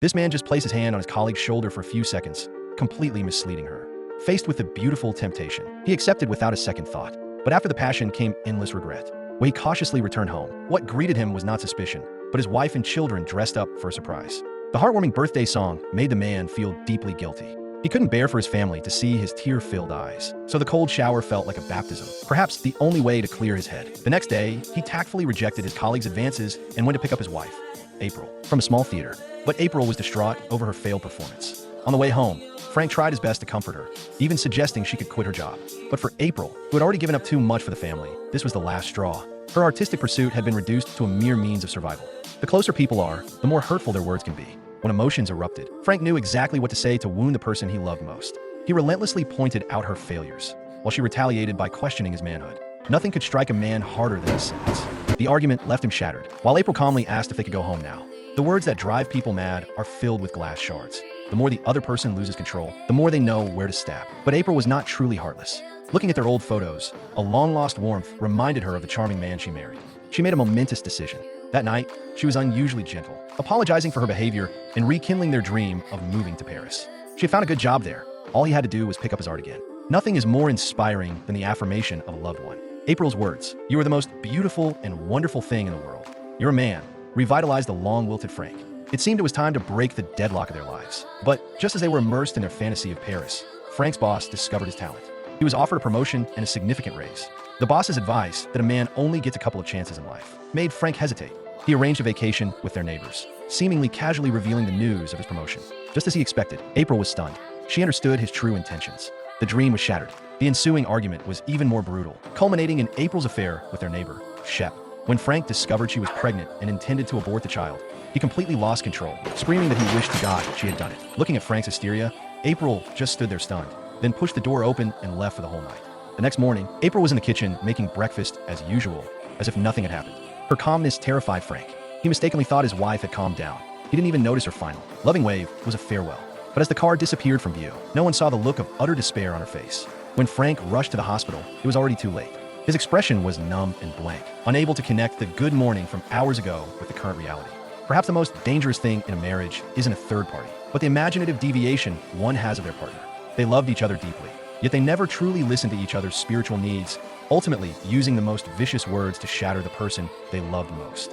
This man just placed his hand on his colleague's shoulder for a few seconds, completely misleading her. Faced with the beautiful temptation, he accepted without a second thought. But after the passion came endless regret. When he cautiously returned home, what greeted him was not suspicion, but his wife and children dressed up for a surprise. The heartwarming birthday song made the man feel deeply guilty. He couldn't bear for his family to see his tear-filled eyes, so the cold shower felt like a baptism, perhaps the only way to clear his head. The next day, he tactfully rejected his colleague's advances and went to pick up his wife, April, from a small theater. But April was distraught over her failed performance. On the way home, Frank tried his best to comfort her, even suggesting she could quit her job. But for April, who had already given up too much for the family, this was the last straw. Her artistic pursuit had been reduced to a mere means of survival. The closer people are, the more hurtful their words can be. When emotions erupted, Frank knew exactly what to say to wound the person he loved most. He relentlessly pointed out her failures, while she retaliated by questioning his manhood. Nothing could strike a man harder than a sentence. The argument left him shattered, while April calmly asked if they could go home now. The words that drive people mad are filled with glass shards. The more the other person loses control, the more they know where to stab. But April was not truly heartless. Looking at their old photos, a long-lost warmth reminded her of the charming man she married. She made a momentous decision. That night, she was unusually gentle, apologizing for her behavior and rekindling their dream of moving to Paris. She had found a good job there. All he had to do was pick up his art again. Nothing is more inspiring than the affirmation of a loved one. April's words, "You are the most beautiful and wonderful thing in the world. You're a man," revitalized the long-wilted Frank. It seemed it was time to break the deadlock of their lives. But just as they were immersed in their fantasy of Paris, Frank's boss discovered his talent. He was offered a promotion and a significant raise. The boss's advice that a man only gets a couple of chances in life made Frank hesitate. He arranged a vacation with their neighbors, seemingly casually revealing the news of his promotion. Just as he expected, April was stunned. She understood his true intentions. The dream was shattered. The ensuing argument was even more brutal, culminating in April's affair with their neighbor, Shep. When Frank discovered she was pregnant and intended to abort the child, he completely lost control, screaming that he wished to God she had done it. Looking at Frank's hysteria, April just stood there stunned, then pushed the door open and left for the whole night. The next morning, April was in the kitchen making breakfast as usual, as if nothing had happened. Her calmness terrified Frank. He mistakenly thought his wife had calmed down. He didn't even notice her final, loving wave was a farewell. But as the car disappeared from view, no one saw the look of utter despair on her face. When Frank rushed to the hospital, it was already too late. His expression was numb and blank, unable to connect the good morning from hours ago with the current reality. Perhaps the most dangerous thing in a marriage isn't a third party, but the imaginative deviation one has of their partner. They loved each other deeply, yet they never truly listened to each other's spiritual needs, ultimately using the most vicious words to shatter the person they loved most.